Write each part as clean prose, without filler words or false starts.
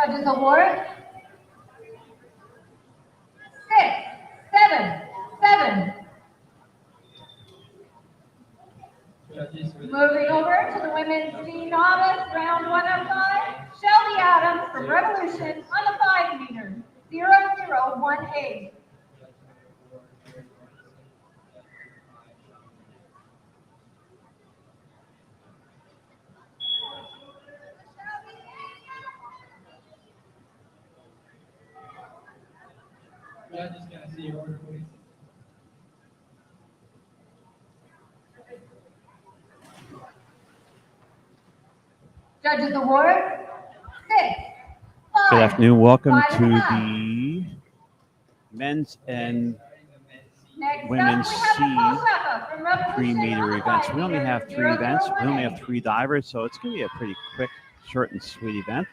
Judges award 6, 7, 7. Moving over to the women's D novice, round 105, Shelby Adams from Revolution on the 5 meter, 001A. Judges, can I see your order, please? Judges award 6, 5. Good afternoon. Welcome Five to and a half. the men's and Next women's up, we have C Nicole Shaka from Revolution 3 on meter the events. 5 We only meter, have 3 events. We only have 001A. 3 divers, so it's going to be a pretty quick, short, and sweet event.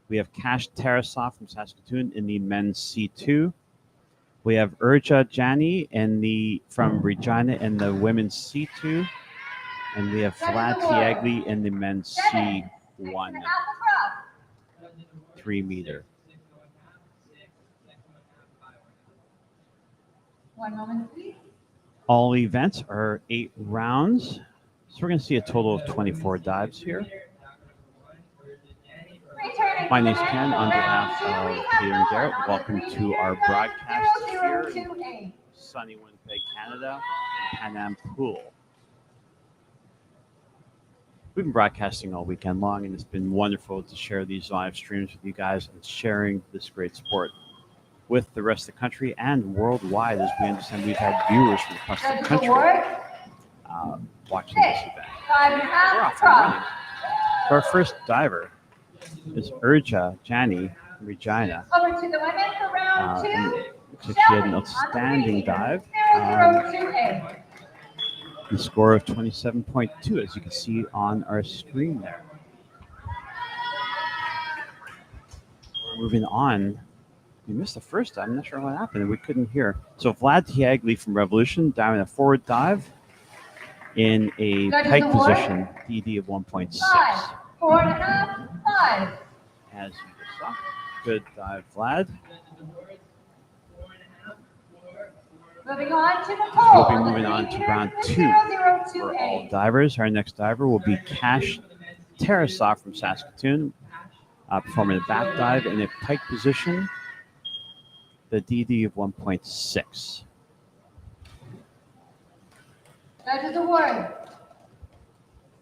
We have Kash Tarasov from Saskatoon in the men's C2. We have Urja Jani from Regina in the women's C2. And we have Vlad Tiagli in the men's C1 across. 3 meter. 1 moment, please. All events are 8 rounds. So we're going to see a total of 24 dives here. Returning My to name's the Ken men's on behalf round 2, we of have Peter and Garrett. Nolan on the Welcome 3 to meter, our broadcast here in 002A. sunny Winnipeg, Canada, Pan Am Pool. We've been broadcasting all weekend long, and it's been wonderful to share these live streams with you guys and sharing this great sport with the rest of the country and worldwide. As we understand, we've had viewers from across the Judges country award watching this event. 5 and a We're half off and running. across. Our first diver is Urja Jani from Regina. Over to the women for round 2. And looks like she had an outstanding dive. 002A. The score of 27.2, as you can see on our screen there. Moving on. We missed the first dive. I'm not sure what happened. We couldn't hear. So Vlad Tiagli from Revolution diving a forward dive in a Judges pike award. position, DD of 1.6. 5, 4 and a half, 5. As you just saw. Good dive, Vlad. Moving on to Nicole. We'll be on the moving 3 on to meter, round the 2 for all 002A. divers. Our next diver will be Kash Tarasov from Saskatoon, performing a back dive in a pike position, the DD of 1.6. Judges award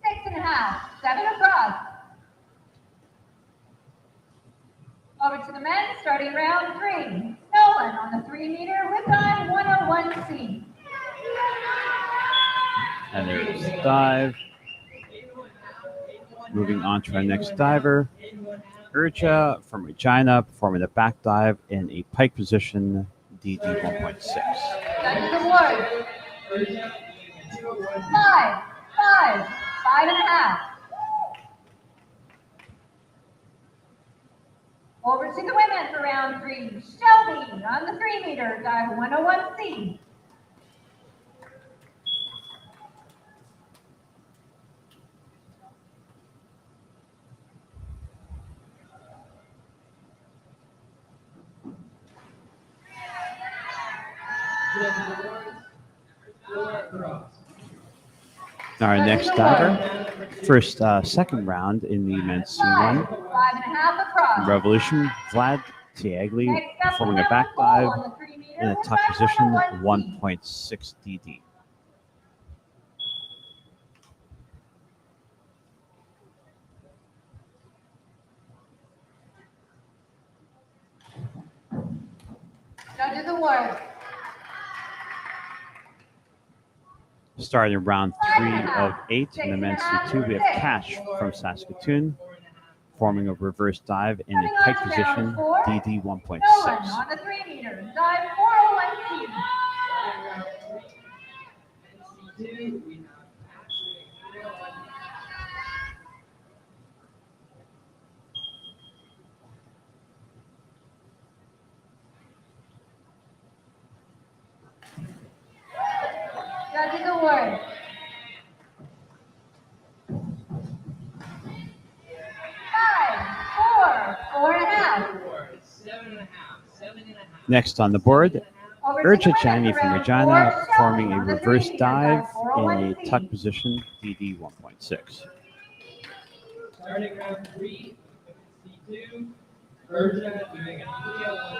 6 and a half, 7 across. Over to the men, starting round 3. Nolan on the 3 meter with time 101C. And there's the dive. Moving on to our next diver, Urja from Regina, performing a back dive in a pike position, DD 1.6. Judges award 5, 5, 5 and a half. Over to the women for round 3. Shelby on the 3 meter, dive 101C. Our next diver, second round in the men's C1 5 and a half across. Revolution, Vlad Tiagli, Next up, performing we a have back Nicole dive on the 3 meter in a with tuck time position, 101C. 1.6 DD. Judges award Starting round 3 of 8 in the men's C2, we have Kash from Saskatoon, forming a reverse dive in a Coming on pike to position, round 4, DD Nolan 1.6. on the 3 meter, dive 401C. Judges award 5, 4, 4 Next on the board, Over to Urja the Jani women's from round, Regina Laura forming Shelby a on the reverse 3-meter dive dive, in a 401C. tuck position, DD 1.6. Starting round 3, C2, Urja doing a 301C.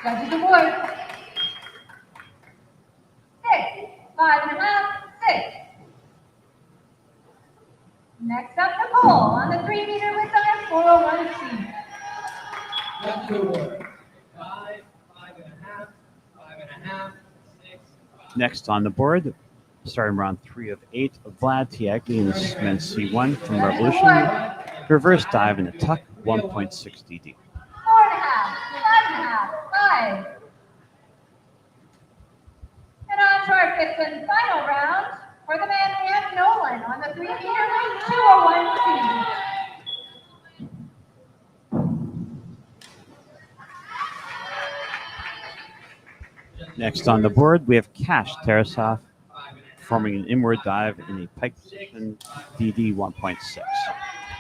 Judges award. 6, 5.5, 6. Next up, Nicole on the 3-meter with dive, 401C. Judges award, 5, 5.5, 5.5, 6, 5. Next on the board, starting round 3 of 8, Vlad Tiagli in the men's C1 from Revolution, reverse dive in a tuck, 1.6 DD. 4.5, 5.5, 5. And on to our 5th and final round for the man we have Nolan on the 3-meter with 201C. Next on the board, we have Cash Tarasov forming an inward dive in a pike position, DD 1.6.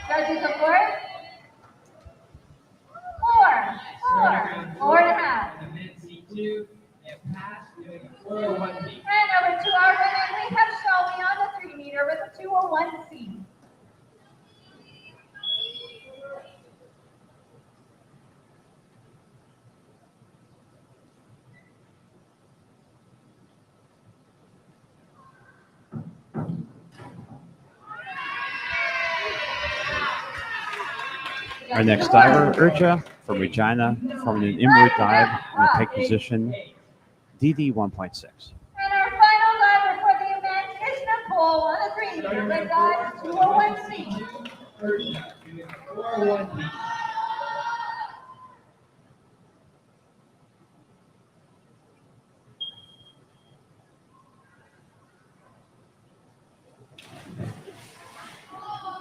Judges award. 4, 4.5. The men C2, and pass doing a 401B. And over to our women, we have Shelby on the 3-meter with a 201C. Our next diver, Urja from Regina, forming an inward dive in a pike position, DD 1.6. And our final diver for the event is Nicole on the 3-meter with dive 201C. Urja doing a 401B.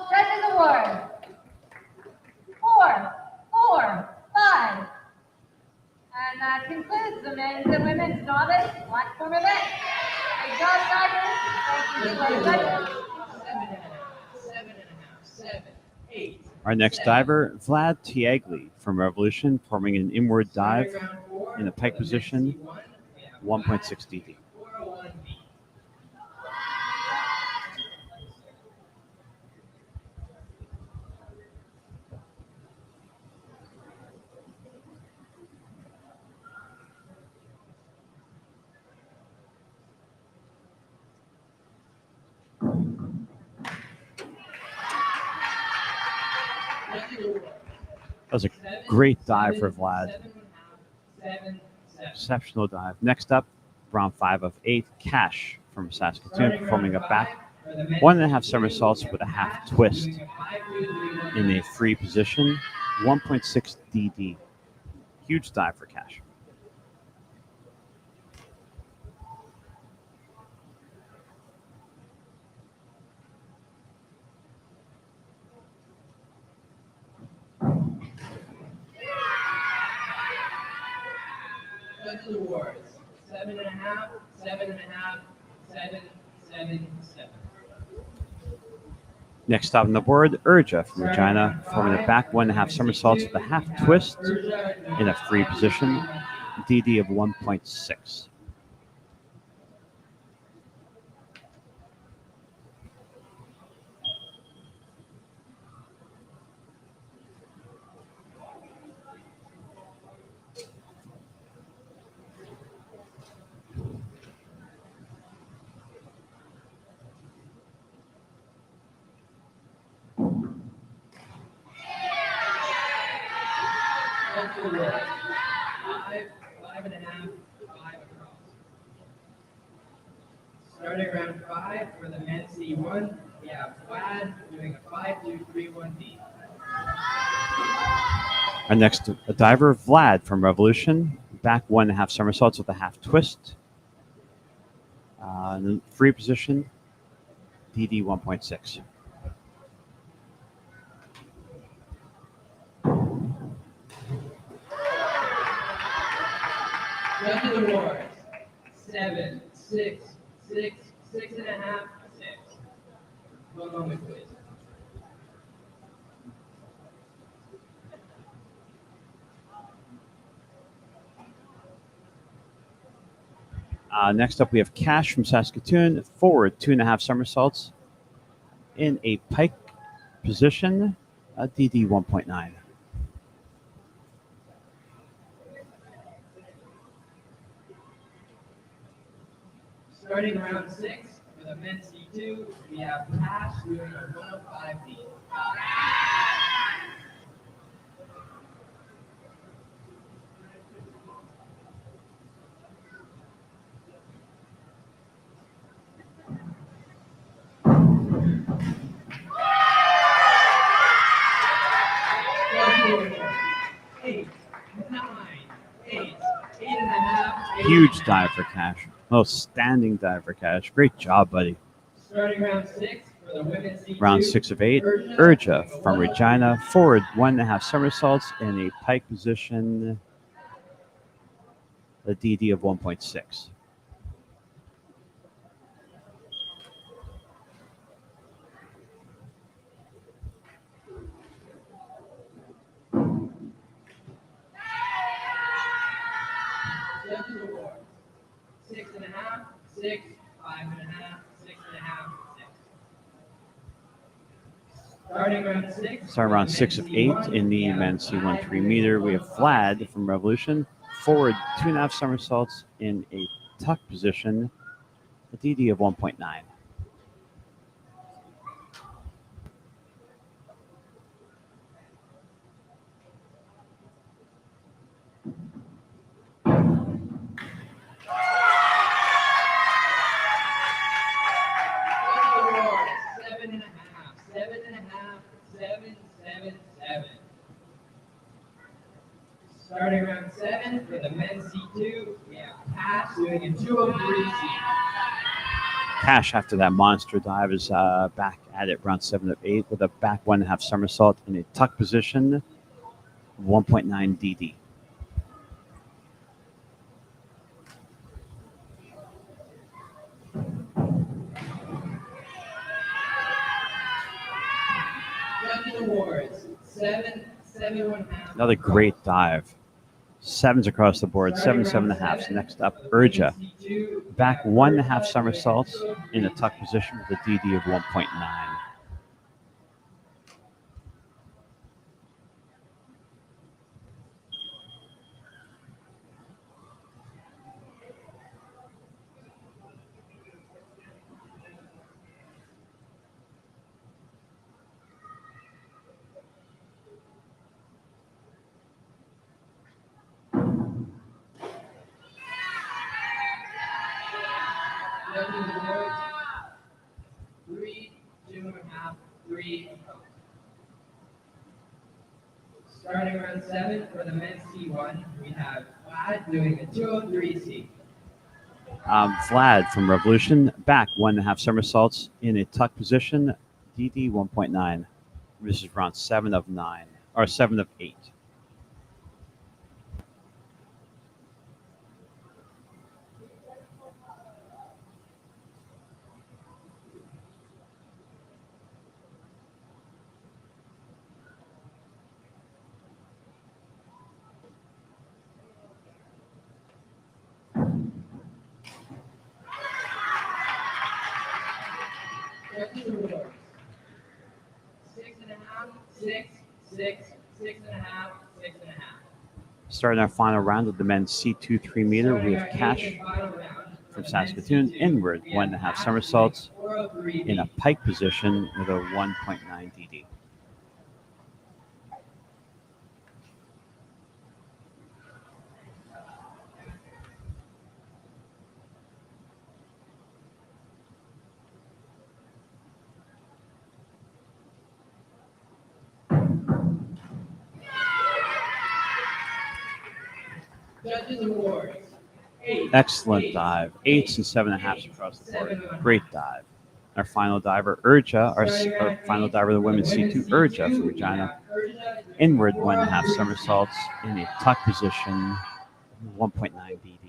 Judges award. 4, 5. And that concludes the men's and women's novice platform event. Great job, divers. Thank you to our judges. 7.5, 7, 8. Our next diver, Vlad Tiagli from Revolution, forming an inward dive in a pike position, 1.6 DD. 401B. That was a great dive for Vlad. 7, 7. Exceptional dive. Next up, round 5 of 8, Cash from Saskatoon, performing a back 1.5 somersaults with a half twist in a free position, 1.6 DD. Huge dive for Cash. Judges awards, 7.5, 7.5, 7, 7, 7. Next up on the board, Urja from Regina, forming a back 1.5 somersaults with a half twist in a free position, DD of 1.6. Judges awards, 5, 5.5, 5 across. Starting round 5 for the men C1, we have Vlad doing a 5-2-3-1D. Our next diver, Vlad from Revolution, back 1.5 somersaults with a half twist. In the free position, DD 1.6. Judges awards, 7, 6, 6, 6.5, 6. One moment, please. Next up, we have Cash from Saskatoon, forward 2.5 somersaults in a pike position, DD 1.9. Starting round 6 for the men's C2, we have Cash doing a 105D. Eight, 9, 8, 8.5. Huge dive for Cash. Standing dive for Cash. Great job, buddy. Starting round 6 for the women's C2. Round 6 of 8, Urja from Regina, forward 1.5 somersaults in a pike position, the DD of 1.6. Judges award. 6.5, 6, 5.5, 6.5, 6. Starting round 6. Starting round 6 of 8 in the men's C1 3 meter, we have Vlad from Revolution, forward 2.5 somersaults in a tuck position, a DD of 1.9. Starting round 7 for the men's C2, we have Cash doing a 203 C. Cash, after that monster dive, is back at it, round 7 of 8, with a back 1.5 somersault in a tuck position, 1.9 DD. Judges awards 7, 7.5. Another great dive. 7s across the board, 7, 7.5. Next up, Urja. Back 1.5 somersaults in a tuck position with a DD of 1.9. Judges awards 3, 2.5, 3. Starting round 7 for the men's C1, we have Vlad doing a 203 C. Vlad from Revolution, back 1.5 somersaults in a tuck position, DD 1.9. This is round 7 of 9, or 7 of 8. Judges awards 6.5, 6, 6, 6.5, 6.5. Starting our final round of the men's C2 3 meter, we have Cash from Saskatoon, inward 1.5 somersaults in a pike position with a 1.9 DD. Judges awards 8. Excellent dive. 8s and 7.5s across the board. Great dive. Our final diver, Urja, our final diver of the women's C2, Urja from Regina, inward 1.5 somersaults in a tuck position, 1.9 DD.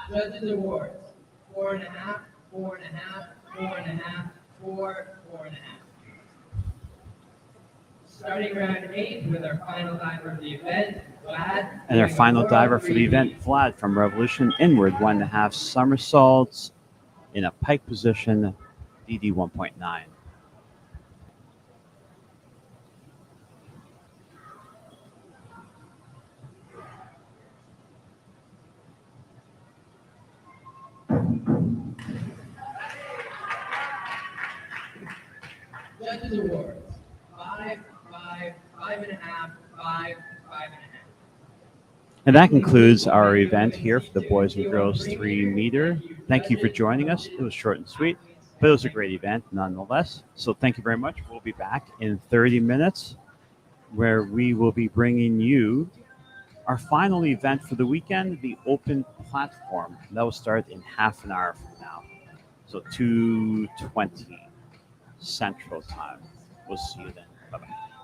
Judges awards, 4.5, 4.5, 4.5, 4, 4.5. Starting round 8 with our final diver of the event, Vlad. And our doing a final diver 403 for the event, feet. Vlad from Revolution, inward 1.5 somersaults in a pike position, DD 1.9. Judges awards, 5, 5, 5.5, 5, 5.5. And that concludes our event here for the boys and girls 3 meter. Thank you for joining us. It was short and sweet, but it was a great event nonetheless. So thank you very much. We'll be back in 30 minutes where we will be bringing you our final event for the weekend, the open platform. That will start in half an hour from now. So 2:20 Central Time. We'll see you then. Bye-bye.